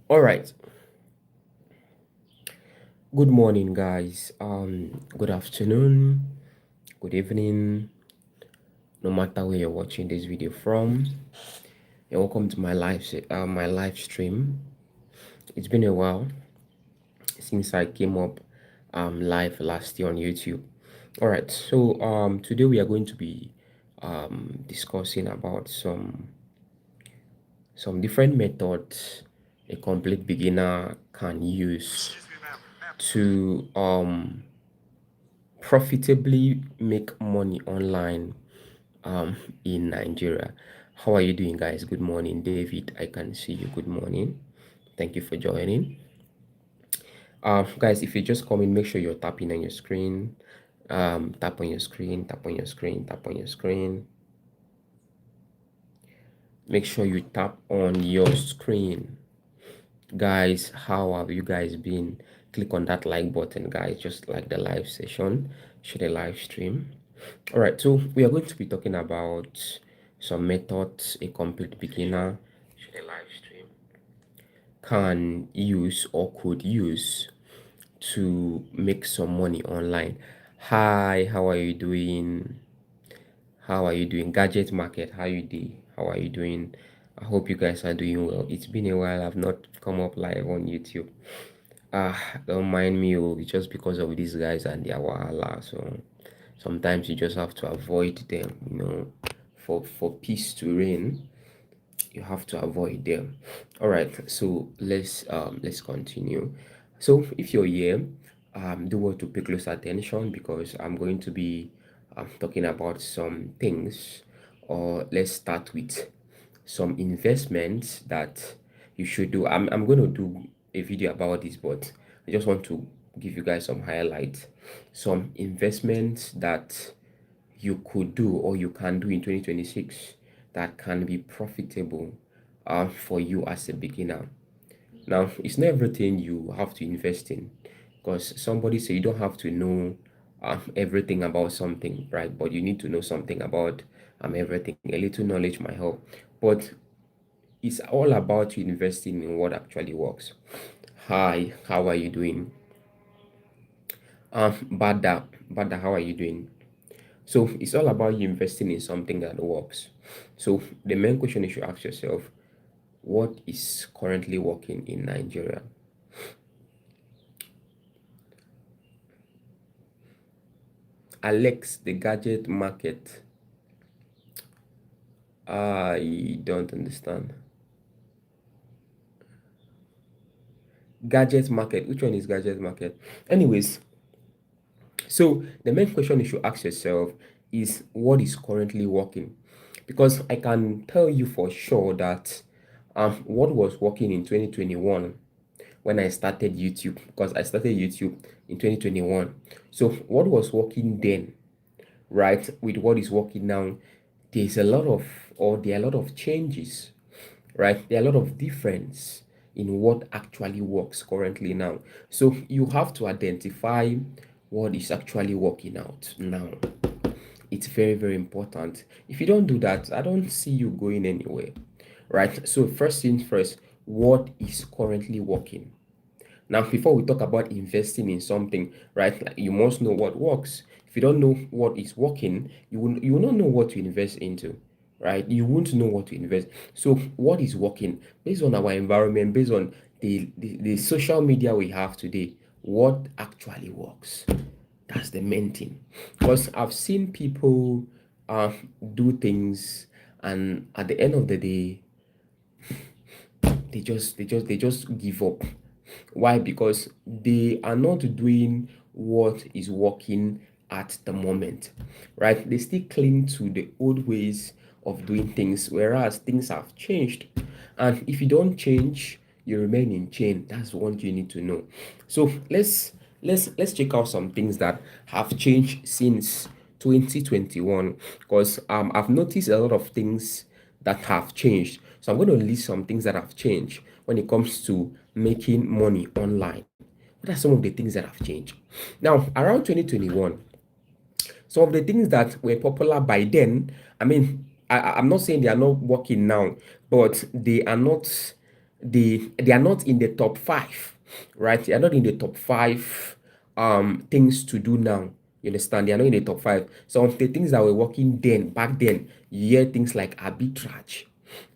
All right. Good morning, guys. Good afternoon, good evening, no matter where you're watching this video from. And welcome to my live stream. It's been a while since I came up live last year on YouTube. All right. So today we are going to be discussing about some different methods a complete beginner can use to profitably make money online in Nigeria. How are you doing, guys? Good morning, David. I can see you. Good morning. Thank you for joining. Guys, if you just come in, make sure you're tapping on your screen. Tap on your screen, tap on your screen, tap on your screen. Make sure you tap on your screen. Guys, how have you guys been? Click on that like button, guys. Just like the live session, share the live stream. All right, so we are going to be talking about some methods a complete beginner share the live stream can use or could use to make some money online. Hi, how are you doing? How are you doing? Gadget market, how you doing? How are you doing? I hope you guys are doing well. It's been a while. I've not come up live on YouTube. Don't mind me, oh, it's just because of these guys and their wahala. So sometimes you just have to avoid them, for peace to reign, you have to avoid them. All right, so let's continue. So if you're here, do want to pay close attention because I'm going to be talking about some things, or let's start with some investments that you should do. I'm going to do a video about this, but I just want to give you guys some highlights, some investments that you could do or you can do in 2026 that can be profitable for you as a beginner. Now, it's not everything you have to invest in, because somebody say you don't have to know everything about something, right? But you need to know something about everything. A little knowledge might help, but it's all about you investing in what actually works. Hi, how are you doing? Bada, how are you doing? So it's all about you investing in something that works. So the main question you should ask yourself, what is currently working in Nigeria? Alex, the gadget market. I don't understand. Gadget market. Which one is gadget market? Anyways, so the main question you should ask yourself is what is currently working? Because I can tell you for sure that what was working in 2021 when I started YouTube, because I started YouTube in 2021. So what was working then, right, with what is working now, there's a lot of or there are a lot of changes, right? There are a lot of difference in what actually works currently now. So you have to identify what is actually working out now. It's very, very important. If you don't do that, I don't see you going anywhere, right? So first things first, what is currently working? Now, before we talk about investing in something, right, like you must know what works. If you don't know what is working, you will not know what to invest into, right? You won't know what to invest. So, what is working based on our environment, based on the social media we have today, what actually works? That's the main thing. Because I've seen people uh, do things, and at the end of the day, they just give up. Why? Because they are not doing what is working at the moment, right? They still cling to the old ways of doing things, whereas things have changed. And if you don't change, you remain in chain. That's what you need to know. So let's check out some things that have changed since 2021, because I've noticed a lot of things that have changed. So I'm going to list some things that have changed when it comes to making money online. What are some of the things that have changed? Now, around 2021, some of the things that were popular by then, I mean, I'm not saying they are not working now, but they are not. they are not in the top five, right? They are not in the top five things to do now. You understand? They are not in the top five. Some of the things that were working then, back then, you hear things like arbitrage.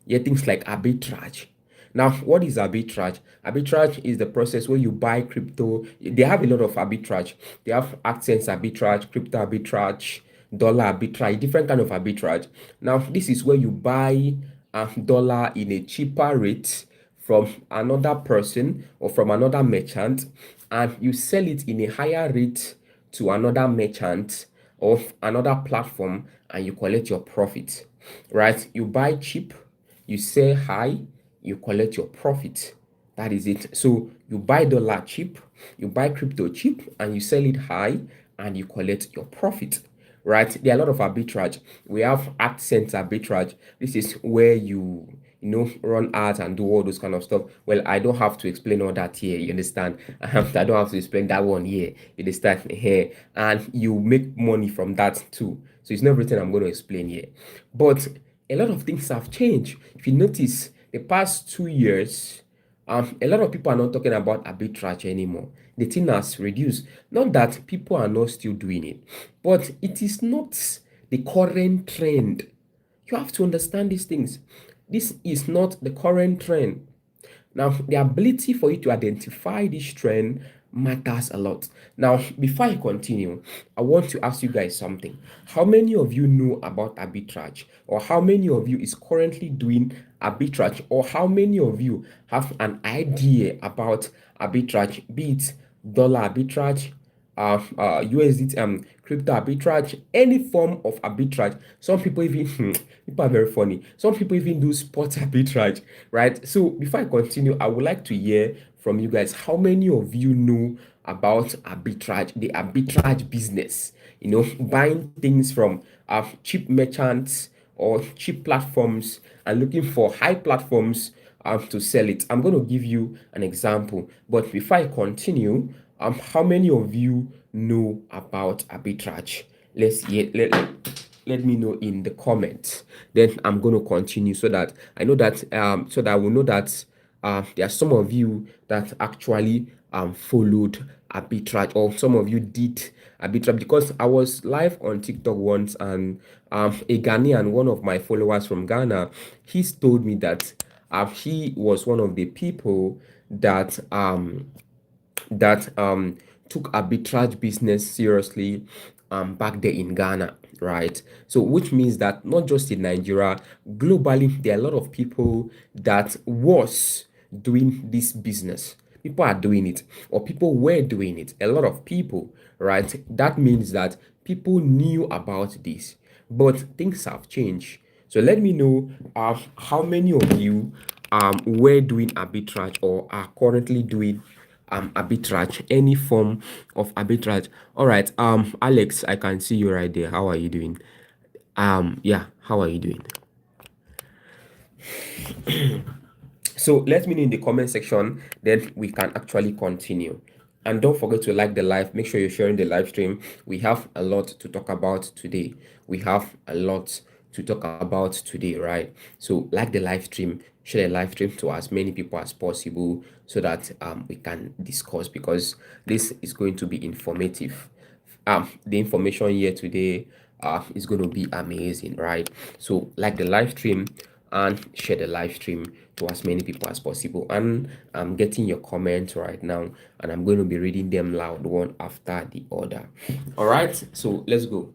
You hear things like arbitrage. Now, what is arbitrage? Arbitrage is the process where you buy crypto. They have a lot of arbitrage. They have accents arbitrage, crypto arbitrage, dollar arbitrage, different kind of arbitrage. Now, this is where you buy a dollar in a cheaper rate from another person or from another merchant, and you sell it in a higher rate to another merchant or another platform, and you collect your profit, right? You buy cheap, you sell high, you collect your profit. That is it. So you buy dollar cheap, you buy crypto cheap, and you sell it high, and you collect your profit, right? There are a lot of arbitrage. We have accent arbitrage. This is where you run ads and do all those kind of stuff. Well, I don't have to explain all that here. You understand? I don't have to explain that one here. You understand? Here, and you make money from that too. So it's not everything I'm going to explain here, but a lot of things have changed. If you notice, the past 2 years, a lot of people are not talking about arbitrage anymore. The thing has reduced. Not that people are not still doing it, but it is not the current trend. You have to understand these things. This is not the current trend. Now, the ability for you to identify this trend matters a lot. Now, before I continue, I want to ask you guys something. How many of you know about arbitrage? Or how many of you is currently doing arbitrage? Or how many of you have an idea about arbitrage, be it dollar arbitrage, USD, crypto arbitrage, any form of arbitrage. Some people even, people are very funny. Some people even do sports arbitrage, right? So before I continue, I would like to hear from you guys how many of you know about arbitrage, the arbitrage business. Buying things from cheap merchants or cheap platforms and looking for high platforms to sell it. I'm going to give you an example, but before I continue, how many of you know about arbitrage? Let me know in the comments. Then I'm going to continue so that I know that so that I will know that there are some of you that actually followed arbitrage, or some of you did arbitrage, because I was live on TikTok once, and a Ghanaian, one of my followers from Ghana, he's told me that he was one of the people that took arbitrage business seriously back there in Ghana, right? So which means that not just in Nigeria, globally, there are a lot of people that was doing this business. People are doing it, or people were doing it. A lot of people, right? That means that people knew about this, but things have changed. So let me know how many of you were doing arbitrage or are currently doing arbitrage, any form of arbitrage. All right, Alex, I can see you right there. How are you doing? Yeah, how are you doing? So let me know in the comment section, then we can actually continue. And don't forget to like the live. Make sure you're sharing the live stream. We have a lot to talk about today. We have a lot to talk about today, right? So like the live stream, share the live stream to as many people as possible so that we can discuss, because this is going to be informative. The information here today is going to be amazing, right? So like the live stream and share the live stream to as many people as possible. And I'm getting your comments right now, and I'm going to be reading them loud one after the other. All right, so let's go.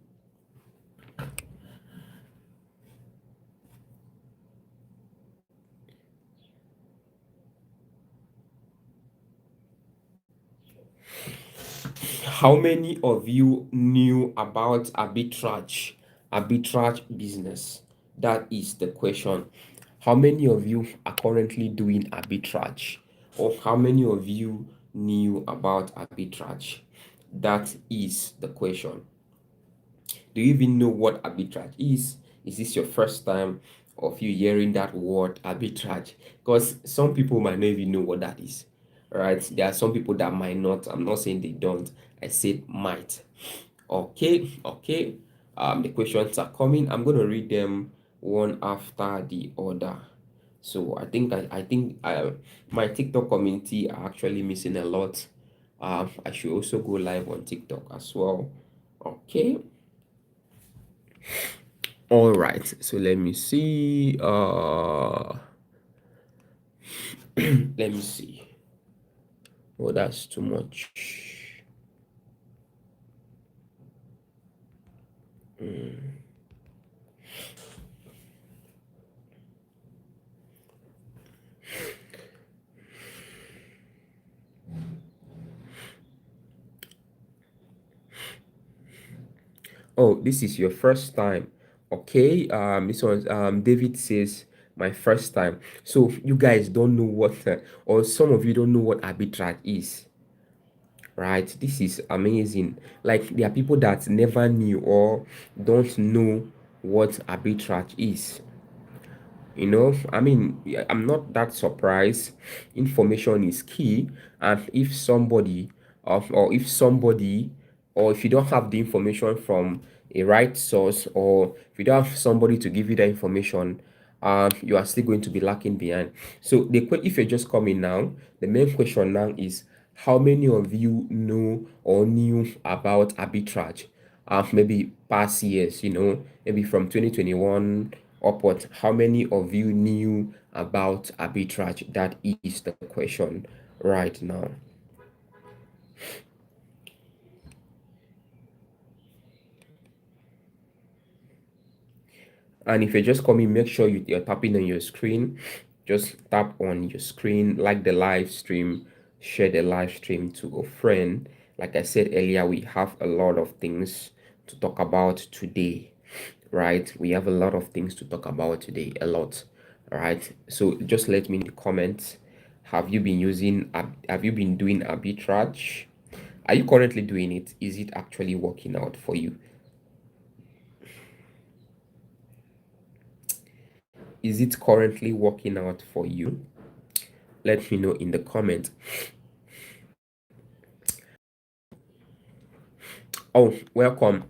How many of you knew about arbitrage business? That is the question. How many of you are currently doing arbitrage, or how many of you knew about arbitrage? That is the question. Do you even know what arbitrage is? Is this your first time of you hearing that word arbitrage? Because some people might not even know what that is, right? There are some people that might not. I'm not saying they don't. I said might. Okay, okay. The questions are coming. I'm going to read them one after the other. So I think my TikTok community are actually missing a lot. I should also go live on TikTok as well. Okay. All right. So let me see. Let me see. Oh, that's too much. Oh, this is your first time. Okay. This one, David says my first time. So you guys don't know what, or some of you don't know what arbitrage is, right? This is amazing. Like there are people that never knew or don't know what arbitrage is. I mean, yeah, I'm not that surprised. Information is key, and if somebody, or if you don't have the information from a right source, or if you don't have somebody to give you the information, you are still going to be lacking behind. So if you're just coming now, the main question now is how many of you know or knew about arbitrage? Maybe past years, maybe from 2021 upward, how many of you knew about arbitrage? That is the question right now. And if you're just coming, make sure you're tapping on your screen. Just tap on your screen, like the live stream, share the live stream to a friend. Like I said earlier, we have a lot of things to talk about today, right? We have a lot of things to talk about today, a lot. All right. So just let me in the comments. Have you been doing arbitrage? Are you currently doing it? Is it actually working out for you? Is it currently working out for you? Let me know in the comment. Oh, welcome.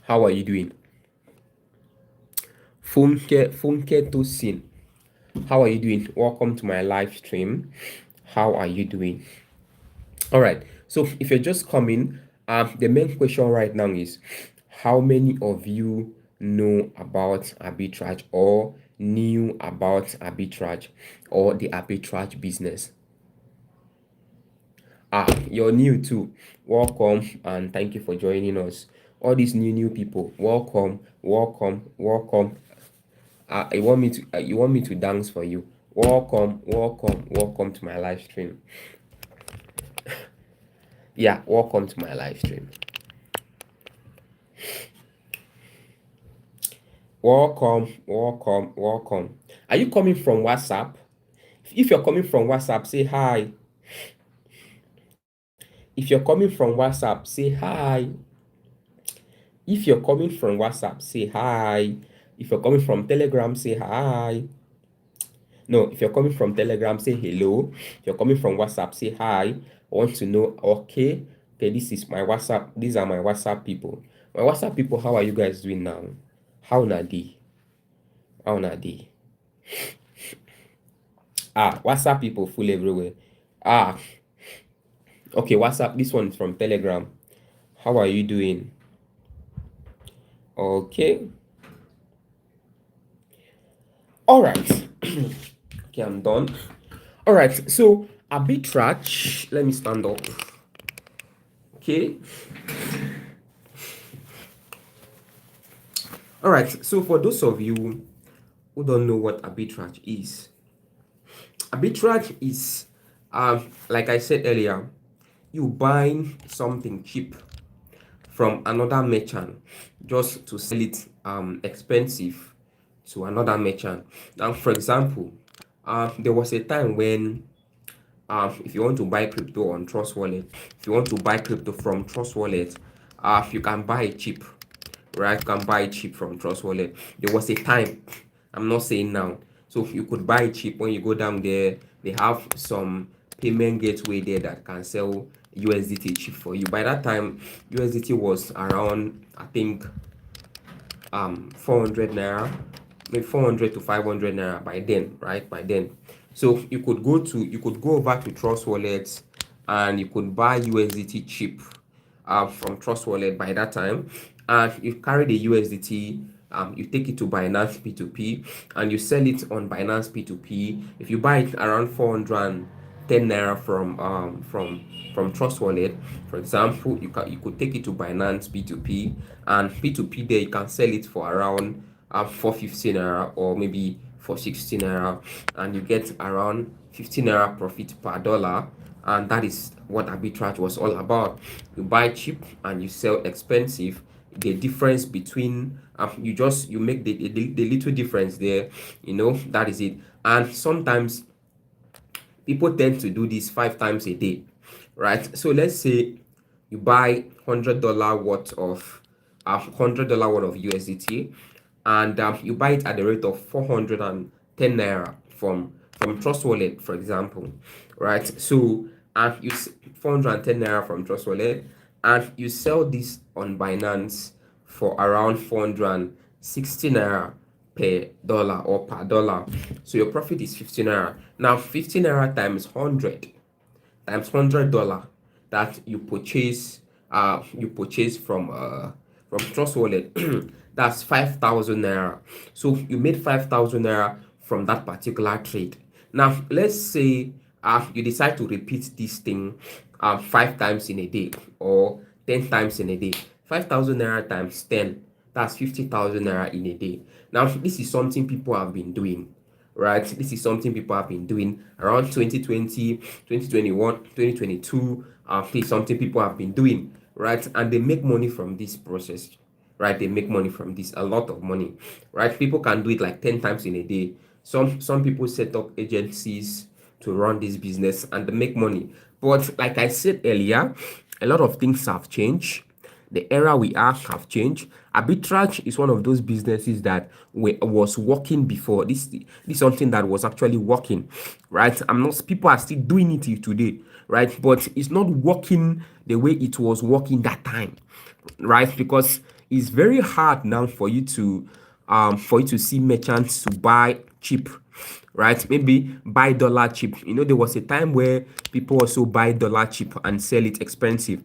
How are you doing? Funke Tosin. How are you doing? Welcome to my live stream. How are you doing? All right. So if you're just coming, the main question right now is how many of you know about arbitrage or knew about arbitrage or the arbitrage business? You're new too. Welcome and thank you for joining us. All these new people, welcome, welcome, welcome. You want me to dance for you? Welcome, welcome, welcome to my live stream. Yeah, welcome to my live stream. Welcome, welcome, welcome. Are you coming from WhatsApp? If you're coming from WhatsApp, say hi. If you're coming from WhatsApp, say hi. If you're coming from WhatsApp, say hi. If you're coming from Telegram, say hi. No, if you're coming from Telegram, say hello. If you're coming from WhatsApp, say hi. I want to know, okay, this is my WhatsApp. These are my WhatsApp people. My WhatsApp people, how are you guys doing now? How na they? How na they? WhatsApp people full everywhere. Ah, okay, WhatsApp. This one is from Telegram. How are you doing? Okay. All right. Okay, I'm done. All right. So arbitrage. Let me stand up. Okay. All right. So for those of you who don't know what arbitrage is, arbitrage is, like I said earlier, you buying something cheap from another merchant just to sell it expensive to another merchant. Now, for example, there was a time when if you want to buy crypto on Trust Wallet, if you want to buy crypto from Trust Wallet, you can buy it cheap, right? You can buy it cheap from Trust Wallet. There was a time, I'm not saying now. So you could buy it cheap when you go down there. They have some payment gateway there that can sell USDT cheap for you. By that time, USDT was around, I think, 400 naira. maybe 400 to 500 naira by then, right? By then. So you could go over to Trust Wallets and you could buy USDT cheap from Trust Wallet by that time. And you carry the USDT, you take it to Binance P2P and you sell it on Binance P2P. If you buy it around 410 naira from Trust Wallet, for example, you could take it to Binance P2P, and P2P there you can sell it for around 450 naira or maybe for 16 naira, and you get around 15 naira profit per dollar. And that is what arbitrage was all about. You buy cheap and you sell expensive. The difference between you make the little difference there, that is it. And sometimes people tend to do this 5 times a day, right? So let's say you buy $100 worth of $100 worth of USDT, and you buy it at the rate of 410 naira from Trust Wallet, for example, right? So and 410 naira from Trust Wallet, and you sell this on Binance for around 460 naira per dollar or per dollar. So your profit is 15 naira. Now 15 naira times 100 times $100 that you purchase from Trust Wallet. That's 5,000 naira. So you made 5,000 naira from that particular trade. Now let's say you decide to repeat this thing 5 times in a day or 10 times in a day. 5,000 naira times 10, that's 50,000 naira in a day. Now this is something people have been doing, right? This is something people have been doing around 2020, 2021, 2022. This is something people have been doing, right? And they make money from this process, right? They make money from this, a lot of money, right? People can do it like 10 times in a day. Some people set up agencies to run this business and they make money. But like I said earlier, a lot of things have changed. The era we are have changed. Arbitrage is one of those businesses that was working before. This is something that was actually working, right? I'm not. People are still doing it today, right? But it's not working the way it was working that time, right? Because it's very hard now for you to see merchants to buy cheap, right? Maybe buy dollar cheap. There was a time where people also buy dollar cheap and sell it expensive.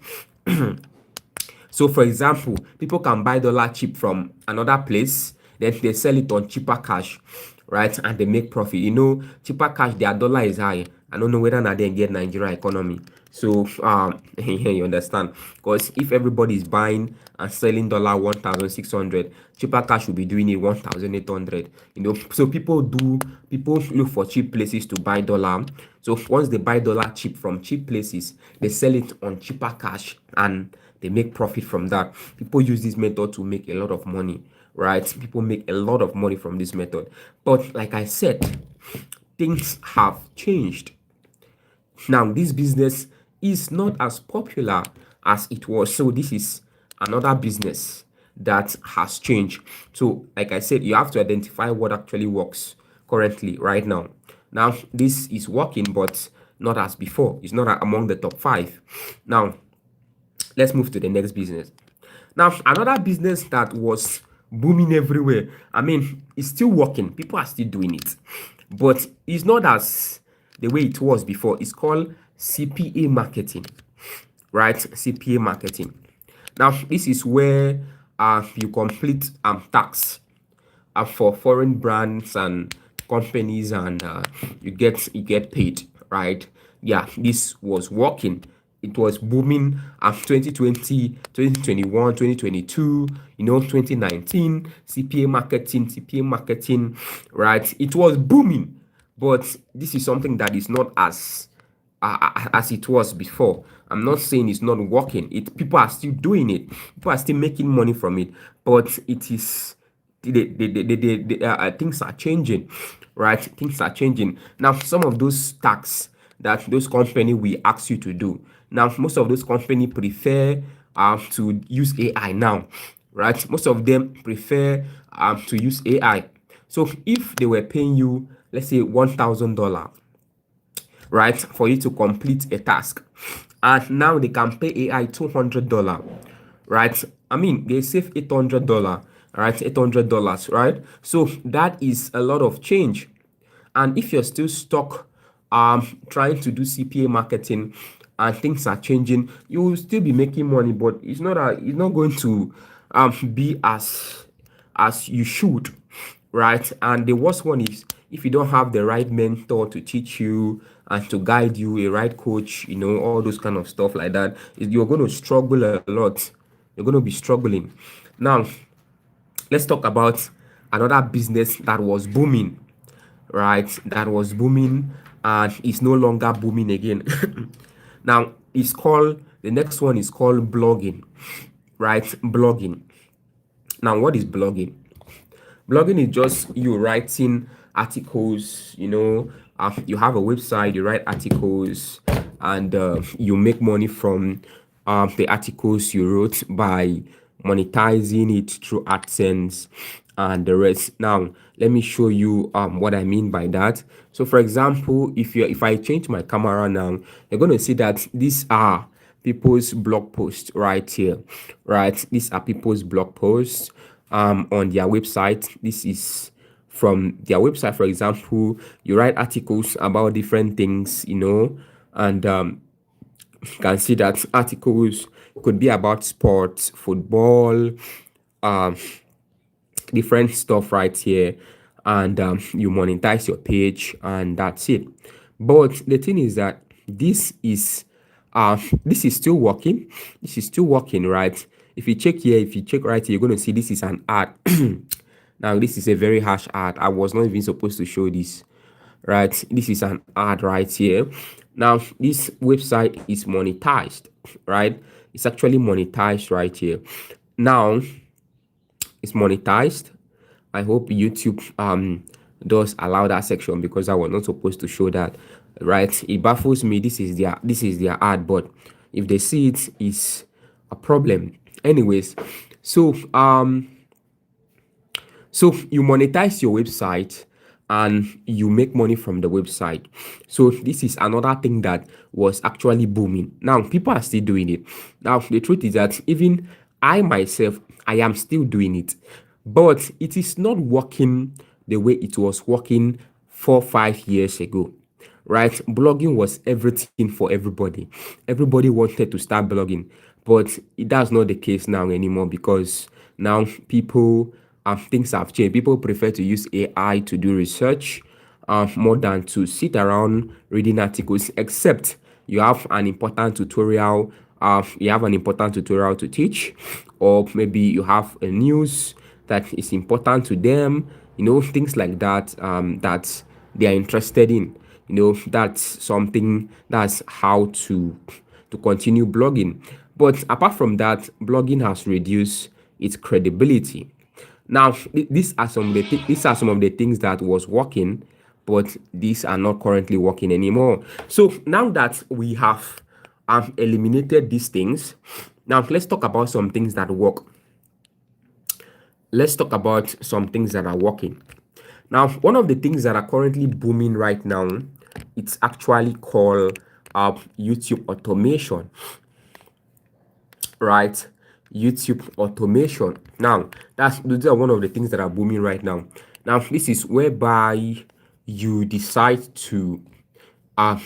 So, for example, people can buy dollar cheap from another place, then they sell it on cheaper cash, right? And they make profit. Cheaper cash, their dollar is high. I don't know whether now they get Nigeria economy. So, you understand? Because if everybody is buying and selling dollar 1,600, cheaper cash will be doing it 1,800. So people look for cheap places to buy dollar. So once they buy dollar cheap from cheap places, they sell it on cheaper cash and they make profit from that. People use this method to make a lot of money, right? People make a lot of money from this method. But like I said, things have changed. Now, this business is not as popular as it was. So this is another business that has changed. So, like I said, you have to identify what actually works currently right now. Now, this is working, but not as before. It's not among the top 5. Now, let's move to the next business. Now, another business that was booming everywhere. I mean, it's still working. People are still doing it, but it's not as the way it was before. It's called CPA marketing, right? CPA marketing. Now, this is where you complete tax for foreign brands and companies, and you get paid, right? Yeah, this was working. It was booming 2020, 2021, 2022, 2019. CPA marketing, right? It was booming, but this is something that is not as it was before. I'm not saying it's not working. People are still doing it. People are still making money from it, but it is things are changing, right? Things are changing now. Some of those tasks that those company will ask you to do now, most of those company prefer to use AI now, right? Most of them prefer to use AI. So if they were paying you, let's say $1,000, right, for you to complete a task, and now they can pay AI $200, right? I mean, they save $800 all right, $800, right? So that is a lot of change. And if you're still stuck trying to do CPA marketing and things are changing, you will still be making money, but it's not going to be as you should, right? And the worst one is if you don't have the right mentor to teach you and to guide you, a right coach, all those kind of stuff like that, you're going to struggle a lot. You're going to be struggling. Now, let's talk about another business that was booming, right? That was booming and is no longer booming again. Now, the next one is called blogging, right? Blogging. Now, what is blogging? Blogging is just you writing articles, you have a website, you write articles, and you make money from the articles you wrote by monetizing it through AdSense and the rest. Now, let me show you what I mean by that. So, for example, if I change my camera now, you're going to see that these are people's blog posts right here, right? These are people's blog posts on their website. This is from their website. For example, you write articles about different things, and you can see that articles could be about sports, football, um, different stuff right here, and you monetize your page, and that's it. But the thing is that this is still working. This is still working, right? If you check here, if you check right here, you're going to see this is an ad. Now, this is a very harsh ad. I was not even supposed to show this, right? This is an ad right here. Now, this website is monetized, right? It's actually monetized right here. Now, it's monetized. I hope YouTube does allow that section, because I was not supposed to show that, right? It baffles me. This is their ad, but if they see it, it's a problem. Anyways, so you monetize your website and you make money from the website. So this is another thing that was actually booming. Now people are still doing it. Now the truth is that even I myself, I am still doing it, but it is not working the way it was working 4 5 years ago, right? Blogging was everything for everybody. Everybody wanted to start blogging, but that's not the case now anymore, because now people things have changed. People prefer to use AI to do research more than to sit around reading articles, except you have an important tutorial. You have an important tutorial to teach, or maybe you have a news that is important to them, things like that, that they are interested in. That's something, that's how to continue blogging. But apart from that, blogging has reduced its credibility. Now, these are some of the things that was working, but these are not currently working anymore. So now that we have eliminated these things, now let's talk about some things that work. Let's talk about some things that are working. Now, one of the things that are currently booming right now, it's actually called YouTube automation, right? YouTube automation. Now, those are one of the things that are booming right now. Now, this is whereby you decide to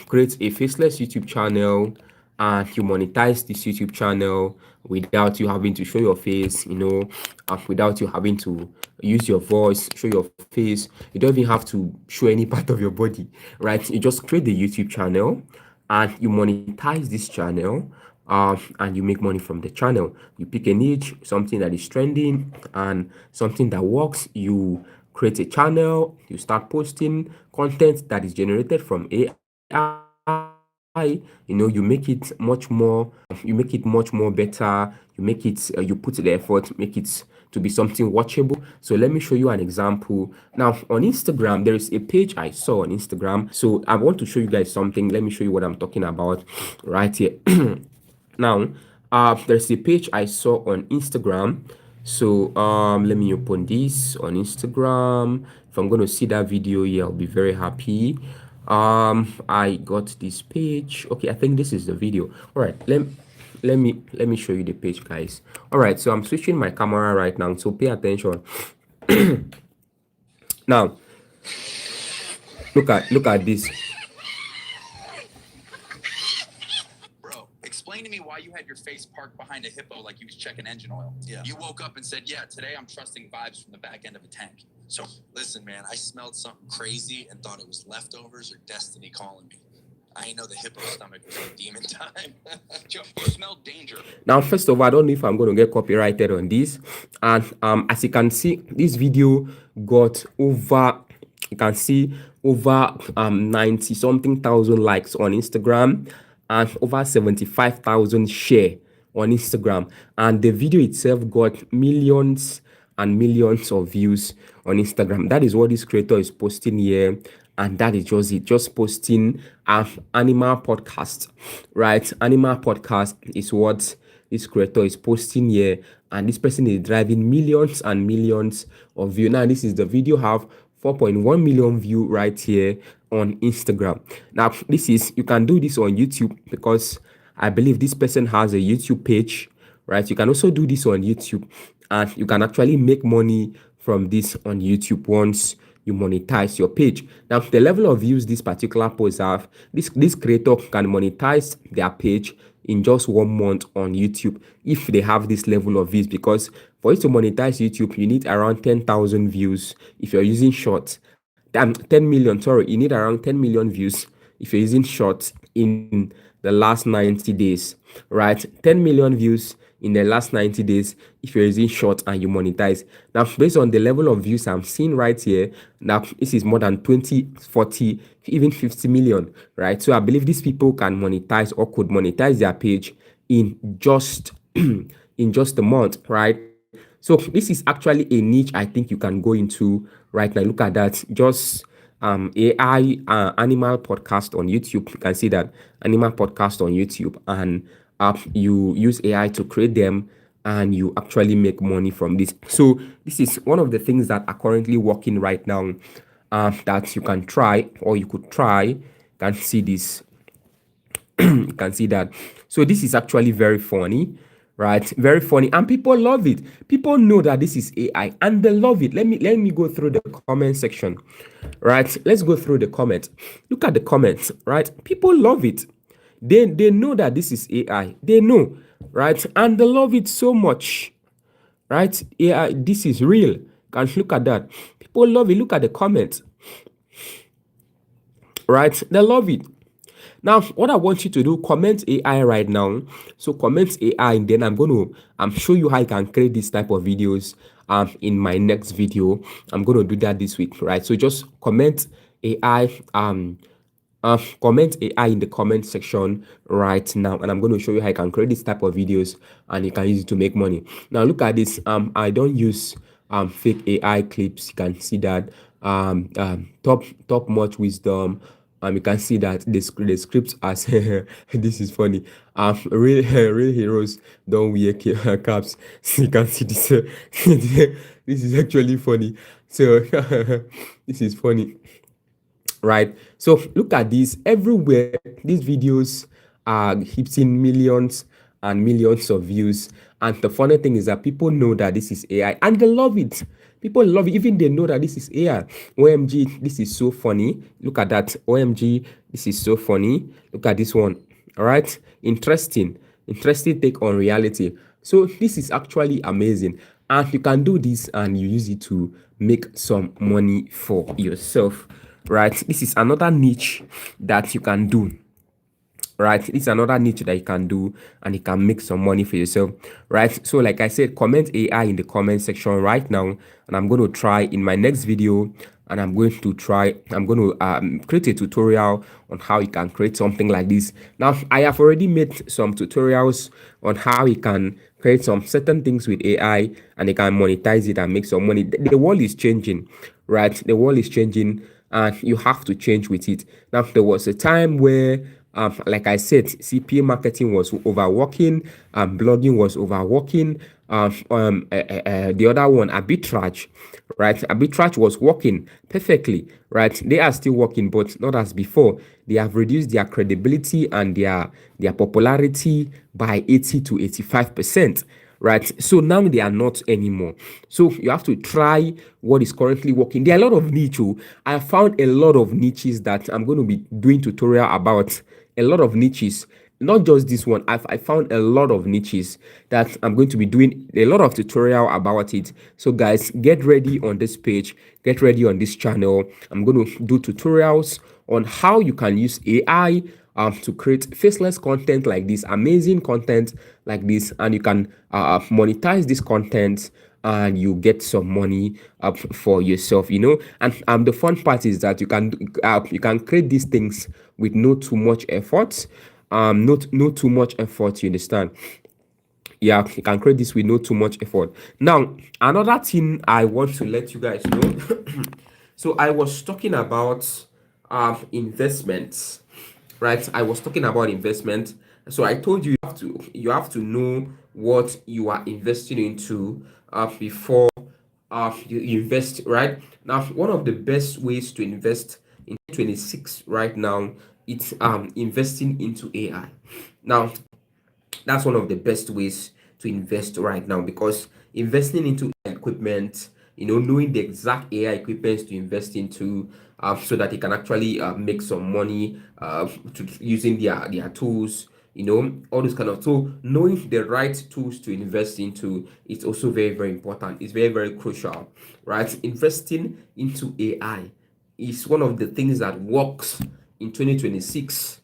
create a faceless YouTube channel, and you monetize this YouTube channel without you having to show your face, without you having to use your voice, show your face. You don't even have to show any part of your body, right? You just create the YouTube channel and you monetize this channel, and you make money from the channel. You pick a niche, something that is trending and something that works. You create a channel, you start posting content that is generated from AI. You make it much more, better. You make it, you put the effort, make it to be something watchable. So let me show you an example. Now on Instagram, there is a page I saw on Instagram. So I want to show you guys something. Let me show you what I'm talking about right here. Now, there's a page I saw on Instagram. So let me open this on Instagram. If I'm going to see that video here, I'll be very happy. I got this page. Okay, I think this is the video. All right, let me show you the page, guys. All right, so I'm switching my camera right now, so pay attention. Now look at this. Bro, explain to me why you had your face parked behind a hippo like he was checking engine oil. Yeah. You woke up and said, yeah, today I'm trusting vibes from the back end of a tank. So, listen, man, I smelled something crazy and thought it was leftovers or destiny calling me. I ain't know the hippo stomach was in demon time. Joe, you smelled danger. Now, first of all, I don't know if I'm going to get copyrighted on this. And as you can see, this video got over, you can see over 90 something thousand likes on Instagram and over 75,000 share on Instagram. And the video itself got millions and millions of views on Instagram. That is what this creator is posting here. And that is just it, just posting an animal podcast, right? Animal podcast is what this creator is posting here, and this person is driving millions and millions of views. Now, this is the video have 4.1 million view right here on Instagram. Now, this is, you can do this on YouTube because I believe this person has a YouTube page, right? You can also do this on YouTube, and you can actually make money from this on YouTube once you monetize your page. Now, the level of views this particular post have, this creator can monetize their page in just 1 month on YouTube if they have this level of views, because for you to monetize YouTube, you need around 10,000 views if you're using shorts. 10 million, sorry, you need around 10 million views if you're using shorts in the last 90 days, right? 10 million views in the last 90 days if you're using short and you monetize. Now, based on the level of views I'm seeing right here, now this is more than 20, 40, even 50 million, right? So I believe these people can monetize or could monetize their page in just in just a month, right? So this is actually a niche I think you can go into right now. Look at that, just AI animal podcast on YouTube. You can see that animal podcast on YouTube, and you use AI to create them, and you actually make money from this. So this is one of the things that are currently working right now, that you can try, or you could try. You can see this. You can see that. So this is actually very funny, right? Very funny, and people love it. People know that this is AI and they love it. Let me go through the comment section, right? Let's go through the comments. Look at the comments, right? People love it. They know that this is AI. They know, right? And they love it so much, right? AI, this is real. Can look at that. People love it. Look at the comments, right? They love it. Now, what I want you to do, comment AI right now. So comment AI, and then I'm going to show you how you can create this type of videos in my next video. I'm going to do that this week, right? So just comment AI, comment AI in the comment section right now, and I'm going to show you how you can create this type of videos and you can use it to make money. Now, look at this. I don't use fake AI clips. You can see that top much wisdom. You can see that the scripts as this is funny. Real heroes don't wear caps. So you can see this. This is actually funny. So this is funny, right? So look at this everywhere. These videos are hitting millions and millions of views. And the funny thing is that people know that this is AI and they love it. People love it, even they know that this is AI. OMG, this is so funny. Look at that. OMG, this is so funny. Look at this one. All right. Interesting take on reality. So this is actually amazing. And you can do this and you use it to make some money for yourself, right? This is another niche that you can do. Right, this is another niche that you can do and you can make some money for yourself, right? So like I said, comment AI in the comment section right now, and I'm going to try in my next video, and I'm going to create a tutorial on how you can create something like this. Now, I have already made some tutorials on how you can create some certain things with AI and you can monetize it and make some money. The world is changing, right? The world is changing and you have to change with it. Now, there was a time where like I said, CPA marketing was overworking, blogging was overworking, the other one, Arbitrage, right? Arbitrage was working perfectly, right? They are still working, but not as before. They have reduced their credibility and their popularity by 80 to 85%, right? So now they are not anymore. So you have to try what is currently working. There are a lot of niche. I found a lot of niches that I'm going to be doing tutorial about. A lot of niches, not just this one. I found a lot of niches that I'm going to be doing a lot of tutorial about it. So guys, get ready on this page, get ready on this channel. I'm going to do tutorials on how you can use AI to create faceless content like this, amazing content like this, and you can monetize this content and you get some money up for yourself, and the fun part is that you can create these things with no too much effort, not too much effort, you understand. Yeah, you can create this with no too much effort. Now, another thing I want to let you guys know. So I was talking about investments, right? I was talking about investment. So I told you you have to know what you are investing into before you invest, right? Now, one of the best ways to invest in 26 right now, it's investing into AI. Now, that's one of the best ways to invest right now, because investing into equipment, knowing the exact AI equipment to invest into, so that you can actually make some money using their tools, all those kind of. So knowing the right tools to invest into is also very, very important. It's very, very crucial, right? Investing into AI is one of the things that works in 2026,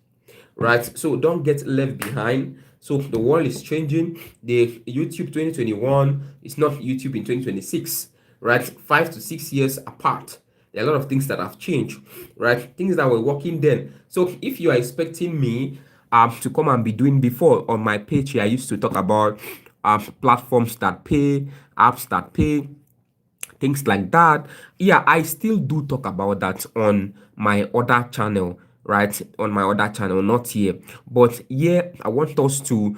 right? So don't get left behind. So the world is changing. The YouTube 2021 is not YouTube in 2026, right? 5 to 6 years apart. There are a lot of things that have changed, right? Things that were working then. So if you are expecting me to come and be doing, before on my page here, I used to talk about platforms that pay, apps that pay, things like that. Yeah, I still do talk about that on my other channel, right? On my other channel, not here. But here, I want us to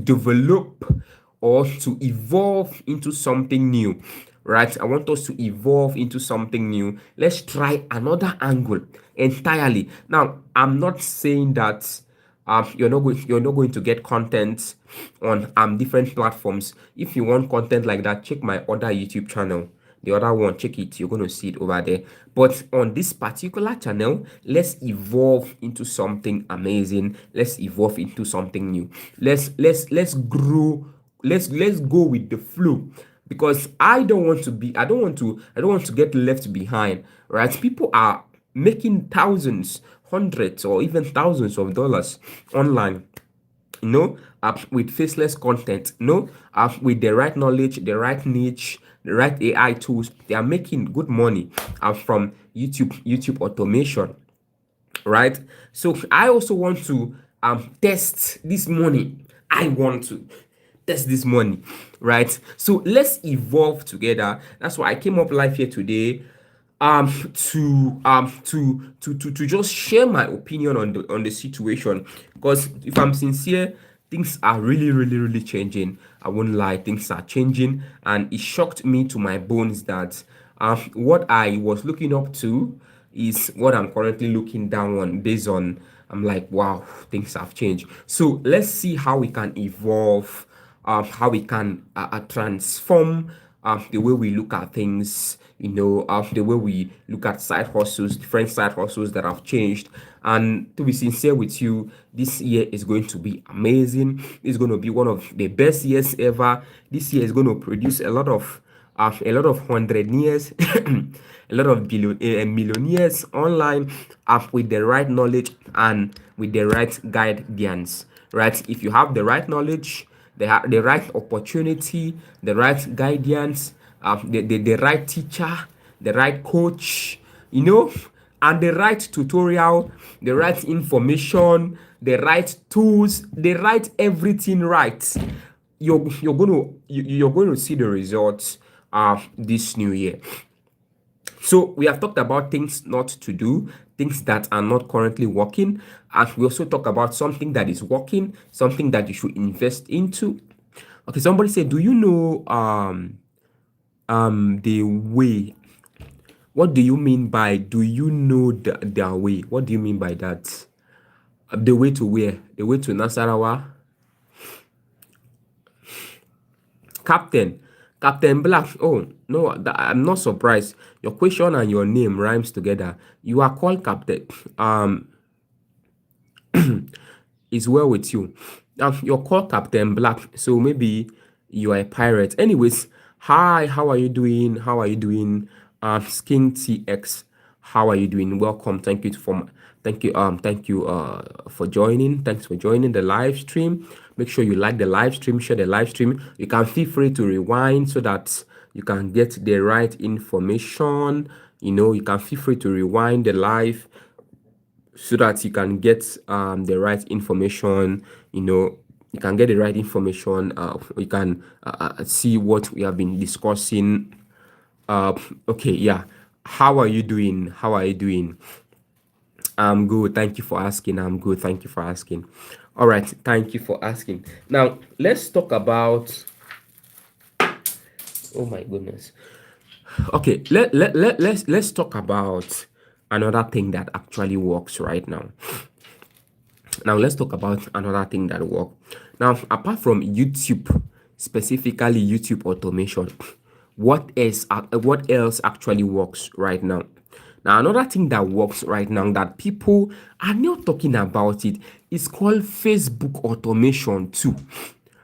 develop or to evolve into something new, right? I want us to evolve into something new. Let's try another angle entirely. Now, I'm not saying that you're not going to get content on different platforms. If you want content like that, check my other YouTube channel. The other one, check it, you're going to see it over there. But on this particular channel, let's evolve into something amazing. Let's evolve into something new. Let's grow. Let's go with the flow, because I don't want to get left behind, right? People are making thousands, hundreds, or even thousands of dollars online, with faceless content, with the right knowledge, the right niche, the right AI tools. They are making good money from YouTube automation, right? So I also want to test this money. I want to test this money, right? So let's evolve together. That's why I came up live here today, to just share my opinion on the situation. Because if I'm sincere, things are really, really, really changing. I won't lie, things are changing, and it shocked me to my bones that what I was looking up to is what I'm currently looking down on. Based on, I'm like, wow, things have changed. So let's see how we can evolve, how we can transform the way we look at things, the way we look at side hustles, different side hustles that have changed. And to be sincere with you, this year is going to be amazing. It's going to be one of the best years ever. This year is going to produce a lot of hundred-years, a lot of millionaires online, with the right knowledge and with the right guidance. Right? If you have the right knowledge, the right opportunity, the right guidance, the right teacher, the right coach, and the right tutorial, the right information, the right tools, the right everything right, you're going to see the results of this new year. So we have talked about things not to do, things that are not currently working, and we also talk about something that is working, something that you should invest into, Okay, somebody said, do you know the way? What do you mean by do you know their way? What do you mean by that? The way to where? The way to Nasarawa? Captain. Captain Black. Oh, no, I'm not surprised. Your question and your name rhymes together. You are called Captain. Is well with you. You're called Captain Black, so maybe you are a pirate. Anyways, hi, how are you doing? How are you doing? Skin TX, how are you doing? Welcome. Thank you for joining. Thanks for joining the live stream. Make sure you like the live stream, share the live stream. You can feel free to rewind so that you can get the right information. You can feel free to rewind the live so that you can get the right information. You can get the right information. You can see what we have been discussing. Okay, yeah. How are you doing? How are you doing? I'm good. Thank you for asking. I'm good. Thank you for asking. All right. Thank you for asking. Now, let's talk about. Oh my goodness. Okay, let's talk about another thing that actually works right now. Now let's talk about another thing that works. Now, apart from YouTube, specifically YouTube automation, what else actually works right now? Now, another thing that works right now that people are not talking about it is called Facebook automation too.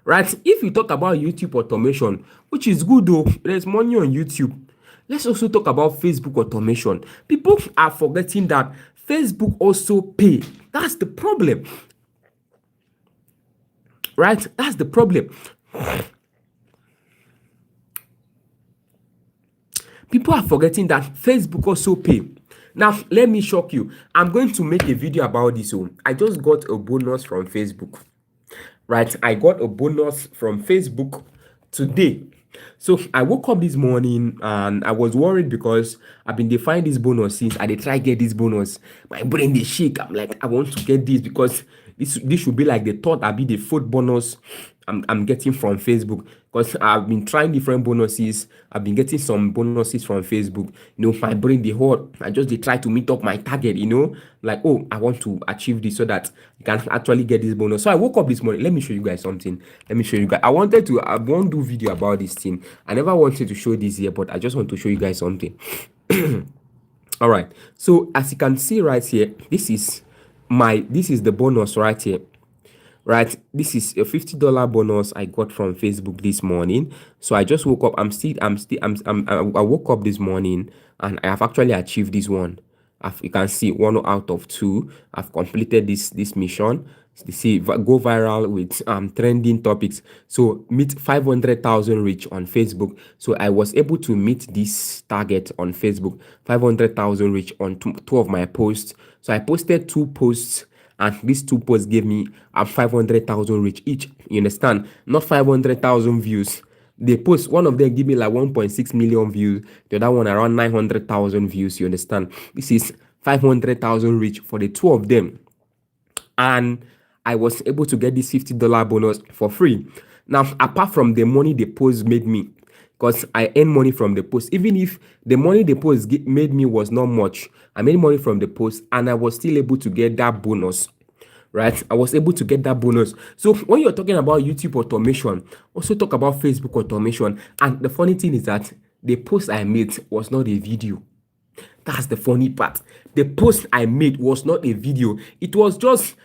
Right? If you talk about YouTube automation, which is good though, there's money on YouTube. Let's also talk about Facebook automation. People are forgetting that Facebook also pay. That's the problem. Right? That's the problem. People are forgetting that Facebook also pay. Now, let me shock you. I'm going to make a video about this. I just got a bonus from Facebook. Right? I got a bonus from Facebook today. So I woke up this morning and I was worried because I've been defining this bonus since I try get this bonus. My brain they shake. I'm like, I want to get this because this should be like the third I be the fourth bonus I'm getting from Facebook, because I've been trying different bonuses. I've been getting some bonuses from Facebook. My brain the whole I just they try to meet up my target. Like, oh, I want to achieve this so that you can actually get this bonus. So I woke up this morning. Let me show you guys something. Let me show you guys. I won't do video about this thing. I never wanted to show this here, but I just want to show you guys something. All right. So as you can see right here, this is the bonus right here. Right, this is a $50 bonus I got from Facebook this morning. So I just woke up. I woke up this morning and I have actually achieved this one. You can see 1 out of 2. I've completed this mission. You see, go viral with trending topics. So meet 500,000 reach on Facebook. So I was able to meet this target on Facebook, 500,000 reach on two of my posts. So I posted 2 posts. And these 2 posts gave me 500,000 reach each. You understand? Not 500,000 views. They post, one of them give me like 1.6 million views. The other one around 900,000 views. You understand? This is 500,000 reach for the 2 of them. And I was able to get this $50 bonus for free. Now, apart from the money the post made me, because I earn money from the post, even if the money the post made me was not much, I made money from the post and I was still able to get that bonus. Right? I was able to get that bonus. So when you're talking about YouTube automation, also talk about Facebook automation. And the funny thing is that the post I made was not a video. That's the funny part. The post I made was not a video. It was just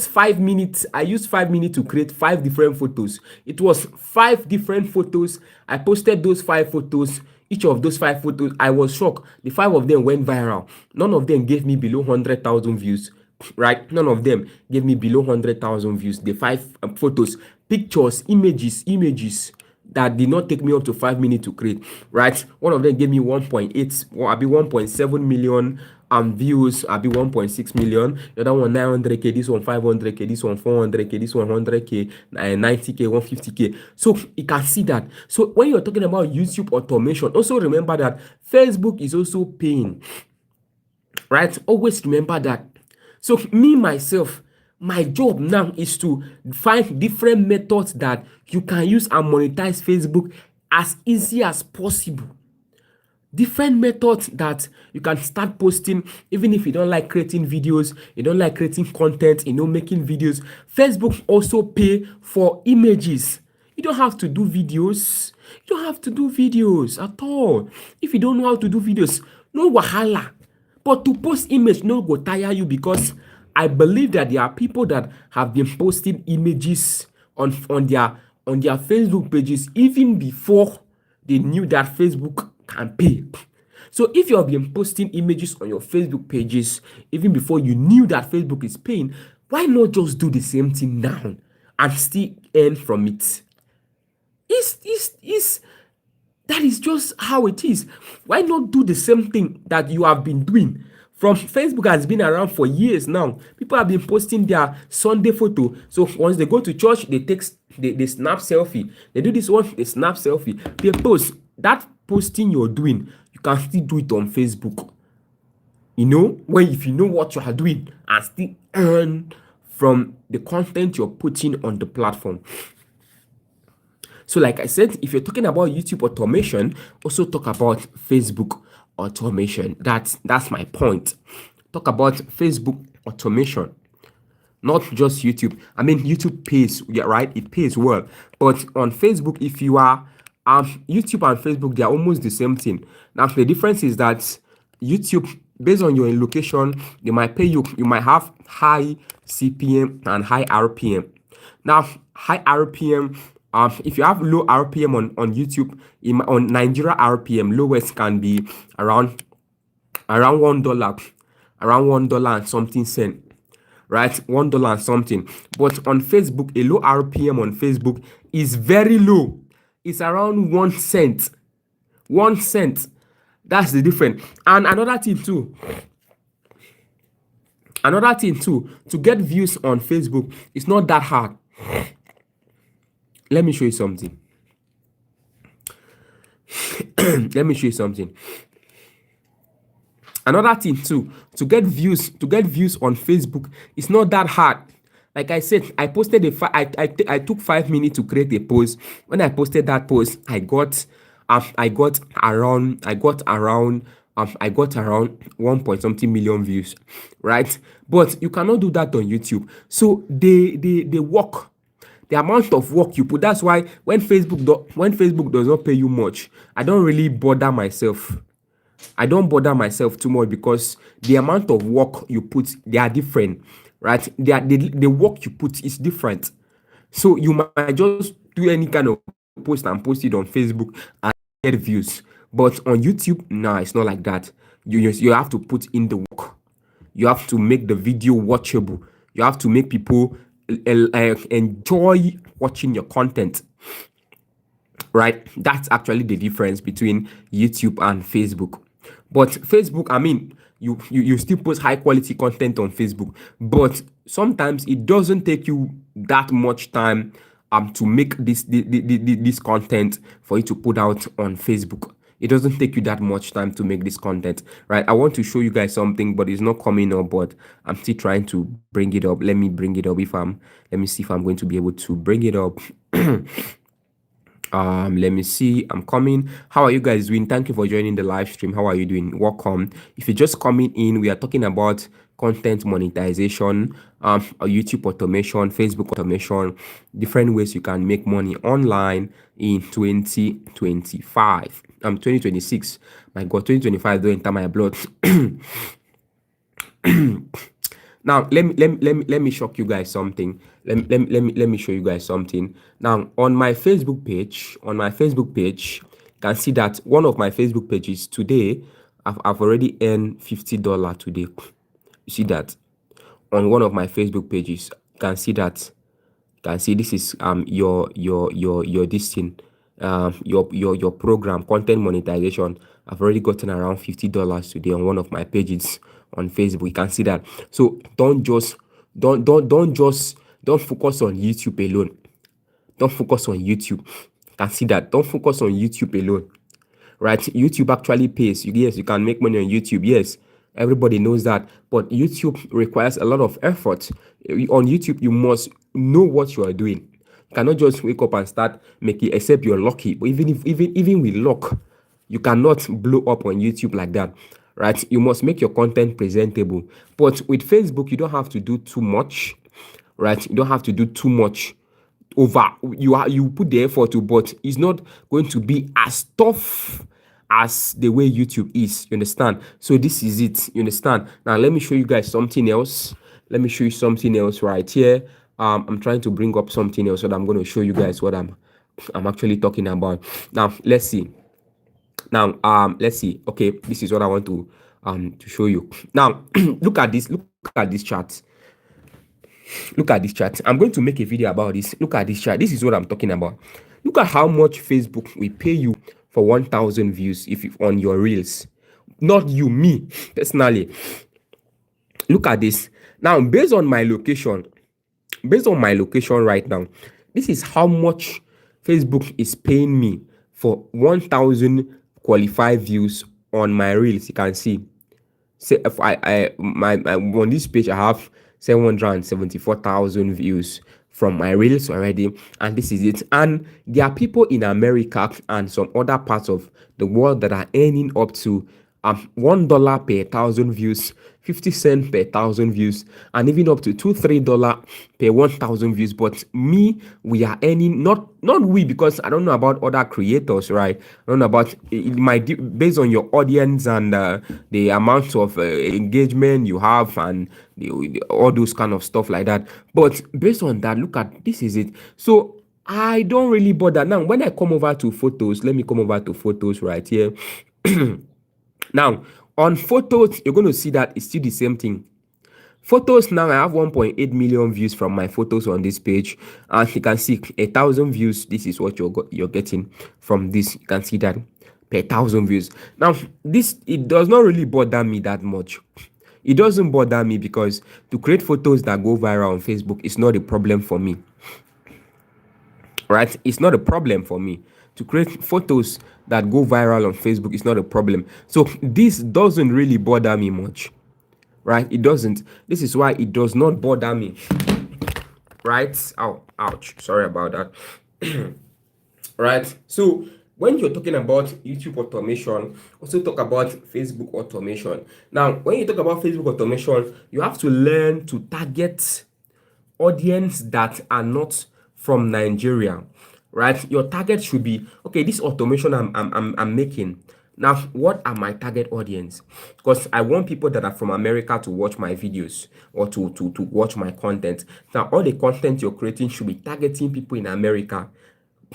5 minutes. I used 5 minutes to create 5 different photos. It was 5 different photos. I posted those 5 photos. Each of those 5 photos, I was shocked. The 5 of them went viral. None of them gave me below 100,000 views. Right? None of them gave me below 100,000 views. The 5 photos, pictures, images that did not take me up to 5 minutes to create. Right? One of them gave me 1.8, or I'll be 1.7 million views. I'll be 1.6 million. The other one 900k. This one 500k. This one 400k. This one 100k, 90k, 150k. So you can see that. So when you're talking about YouTube automation, also remember that Facebook is also paying. Right? Always remember that. So me myself, my job now is to find different methods that you can use and monetize Facebook as easy as possible. Different methods that you can start posting, even if you don't like creating videos, you don't like creating content, making videos. Facebook also pay for images. You don't have to do videos. You don't have to do videos at all. If you don't know how to do videos, no wahala. But to post image no go tire you, because I believe that there are people that have been posting images on their Facebook pages even before they knew that Facebook can pay. So if you have been posting images on your Facebook pages even before you knew that Facebook is paying, why not just do the same thing now and still earn from it? That is just how it is. Why not do the same thing that you have been doing? From Facebook has been around for years now. People have been posting their Sunday photo. So once they go to church, they snap selfie. They do this one, they snap selfie. They post. That posting you're doing, you can still do it on Facebook. If you know what you are doing, and still earn from the content you're putting on the platform. So like I said, if you're talking about YouTube automation, also talk about Facebook automation. That's my point. Talk about Facebook automation, not just YouTube. I mean, YouTube pays, yeah, right? It pays well. But on Facebook, if you are YouTube and Facebook, they are almost the same thing. Now, the difference is that YouTube, based on your location, they might pay you. You might have high CPM and high RPM. Now, high RPM, if you have low RPM on YouTube, on Nigeria RPM, lowest can be around $1, around $1 and something cent, right? $1 and something. But on Facebook, a low RPM on Facebook is very low. It's around 1 cent. 1 cent. That's the difference. And another thing too, to get views on Facebook, it's not that hard. Let me show you something. Another thing too, to get views on Facebook, it's not that hard. Like I said, I posted I took 5 minutes to create a post. When I posted that post, I got around 1 point something million views, right? But you cannot do that on YouTube. So they work. The amount of work you put, that's why when Facebook does not pay you much, I don't really bother myself. I don't bother myself too much, because the amount of work you put, they are different, right? The work you put is different. So you might just do any kind of post and post it on Facebook and get views. But on YouTube, nah, it's not like that. You have to put in the work. You have to make the video watchable. You have to make people enjoy watching your content, right? That's actually the difference between YouTube and Facebook. But Facebook, I mean, you still post high quality content on Facebook, but sometimes it doesn't take you that much time to make this content for you to put out on Facebook. It doesn't take you that much time to make this content, right? I want to show you guys something, but it's not coming up, but I'm still trying to bring it up. Let me bring it up. Let me see if I'm going to be able to bring it up. Let me see. I'm coming. How are you guys doing? Thank you for joining the live stream. How are you doing? Welcome. If you're just coming in, we are talking about content monetization, YouTube automation, Facebook automation, different ways you can make money online in 2025. 2026. My God, 2025 don't enter my blood. Now let me shock you guys something. Let me show you guys something. Now on my Facebook page, you can see that one of my Facebook pages today, I've already earned $50 today. You see that on one of my Facebook pages. You can see that. You can see this is your this thing, your program, content monetization. I've already gotten around $50 today on one of my pages on Facebook. You can see that. So don't focus on YouTube alone. Don't focus on YouTube. You can see that. Don't focus on YouTube alone, right? YouTube actually pays. Yes, you can make money on YouTube. Yes, Everybody knows that. But YouTube requires a lot of effort. On YouTube, you must know what you are doing. You cannot just wake up and start making, except you're lucky. But even with luck, you cannot blow up on YouTube like that, right? You must make your content presentable. But with Facebook, you don't have to do too much, right? You don't have to do too much over. You put the effort to, but it's not going to be as tough as the way YouTube is. You understand? So this is it. You understand? Now let me show you guys something else. Let me show you something else right here. I'm trying to bring up something else, so that I'm going to show you guys what I'm actually talking about. Now let's see. Now let's see. Okay, this is what I want to show you. Now look at this. Look at this chart. Look at this chart. I'm going to make a video about this. Look at this chart. This is what I'm talking about. Look at how much Facebook will pay you for 1,000 views if you on your reels. Not you, me personally. Look at this. Now, based on my location right now, this is how much Facebook is paying me for 1,000 qualified views on my reels. You can see. Say if my on this page I have 774,000 views from my reels already, and this is it. And there are people in America and some other parts of the world that are earning up to $1 per 1,000 views, 50 cents per 1,000 views, and even up to $2-3 per 1,000 views. But me, we are earning not we, because I don't know about other creators, right? I don't know about it might based on your audience and the amount of engagement you have and all those kind of stuff like that. But based on that, look at this is it. So I don't really bother. Now when I come over to photos, let me come over to photos right here. Now, on photos, you're going to see that it's still the same thing. Photos now, I have 1.8 million views from my photos on this page, and you can see 1,000 views. This is what you're getting from this. You can see that per 1,000 views. Now, this, it does not really bother me that much. It doesn't bother me because to create photos that go viral on Facebook is not a problem for me. Right? It's not a problem for me. To create photos that go viral on Facebook is not a problem. So this doesn't really bother me much. Right? It doesn't. This is why it does not bother me. Right? Oh, ouch. Sorry about that. Right? So when you're talking about YouTube automation, also talk about Facebook automation. Now, when you talk about Facebook automation, you have to learn to target audience that are not from Nigeria, right? Your target should be, okay, this automation I'm making. Now, what are my target audience? Because I want people that are from America to watch my videos or to watch my content. Now, all the content you're creating should be targeting people in America,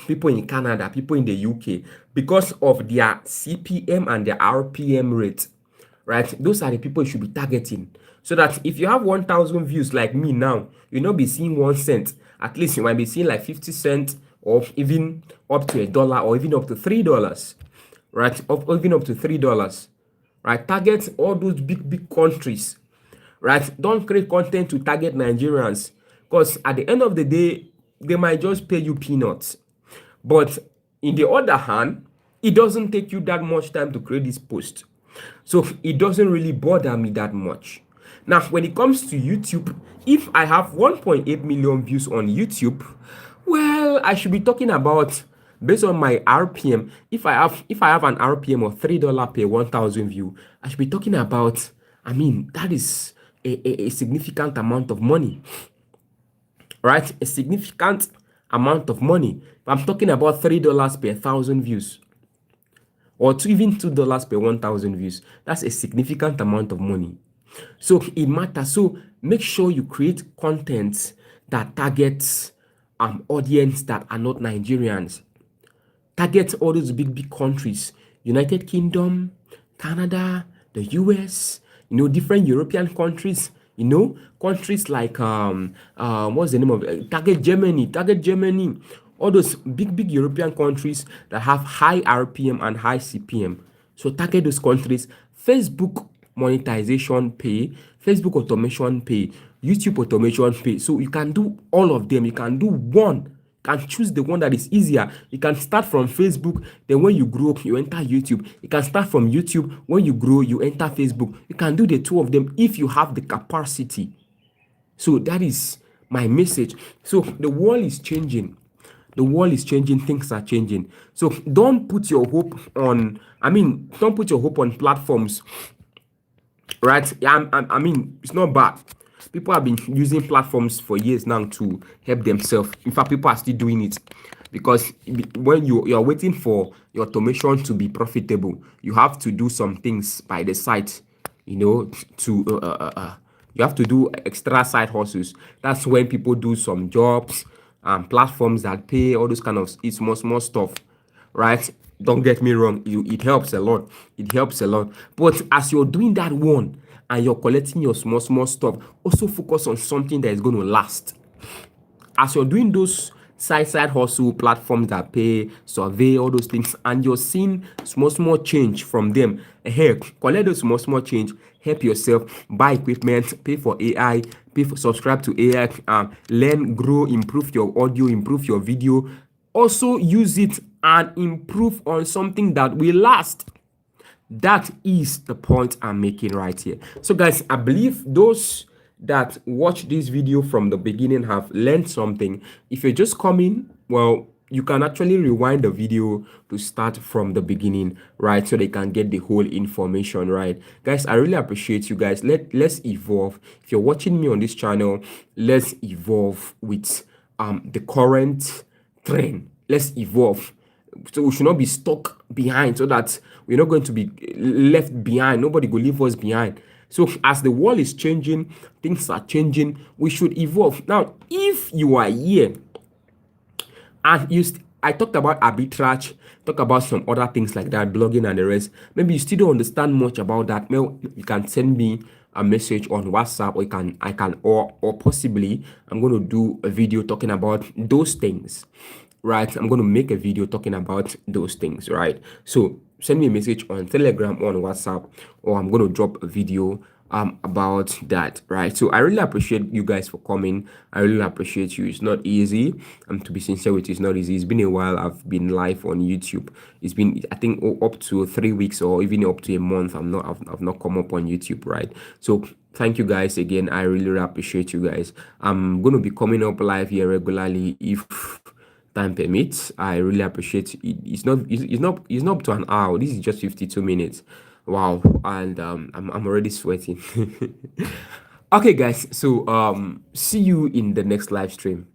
people in Canada, people in the UK, because of their CPM and their RPM rate, right? Those are the people you should be targeting. So that if you have 1,000 views like me now, you'll not be seeing 1 cent. At least you might be seeing like 50 cents or even up to $1 or even up to $3, right? Even up to $3, right? Target all those big countries, right? Don't create content to target Nigerians, because at the end of the day, they might just pay you peanuts. But in the other hand, it doesn't take you that much time to create this post. So it doesn't really bother me that much. Now, when it comes to YouTube, if I have 1.8 million views on YouTube, well, I should be talking about, based on my RPM, if I have an RPM of $3 per 1,000 view, I should be talking about, I mean, that is a significant amount of money, right? A significant amount of money. I'm talking about $3 per 1,000 views, or even $2 per 1,000 views. That's a significant amount of money. So it matters. So make sure you create content that targets audience that are not Nigerians. Target all those big countries: United Kingdom, Canada, the US, different European countries, countries like what's the name of it? Target Germany, all those big European countries that have high RPM and high CPM. So target those countries. Facebook monetization pay, Facebook automation pay, YouTube automation pay. So you can do all of them. You can do one. You can choose the one that is easier. You can start from Facebook, then when you grow, you enter YouTube. You can start from YouTube, when you grow, you enter Facebook. You can do the two of them if you have the capacity. So that is my message. So the world is changing. The world is changing, things are changing. So don't put your hope on, don't put your hope on platforms, right? I mean, it's not bad. People have been using platforms for years now to help themselves. In fact, people are still doing it because when you're waiting for your automation to be profitable, you have to do some things by the side, to you have to do extra side hustles. That's when people do some jobs and platforms that pay all those kind of small stuff, right? Don't get me wrong, it helps a lot. It helps a lot. But as you're doing that one and you're collecting your small stuff, also focus on something that is going to last. As you're doing those side hustle platforms that pay, survey, all those things, and you're seeing small change from them, collect those small change, help yourself, buy equipment, pay for AI, subscribe to AI, learn, grow, improve your audio, improve your video. Also use it and improve on something that will last. That is the point I'm making right here. So guys, I believe those that watch this video from the beginning have learned something. If you're just coming, well, you can actually rewind the video to start from the beginning, right? So they can get the whole information, right? Guys, I really appreciate you guys. Let's evolve. If you're watching me on this channel, let's evolve with the current trend. Let's evolve. So we should not be stuck behind, so that we're not going to be left behind. Nobody will leave us behind. So as the world is changing, things are changing, we should evolve. Now, if you are here and I talked about arbitrage, talk about some other things like that, blogging and the rest. Maybe you still don't understand much about that. Well, you can send me a message on WhatsApp, or or possibly I'm going to do a video talking about those things, right? I'm going to make a video talking about those things, right? So send me a message on Telegram or on WhatsApp, or I'm going to drop a video about that, right? So I really appreciate you guys for coming. I really appreciate you. It's not easy. To be sincere with you, it's not easy. It's been a while. I've been live on YouTube. It's been, I think, up to 3 weeks or even up to a month. I've not come up on YouTube, right? So thank you guys again. I really appreciate you guys. I'm going to be coming up live here regularly if time permits. I really appreciate it. It's not up to an hour. This is just 52 minutes. Wow. And I'm already sweating. Okay guys, so see you in the next live stream.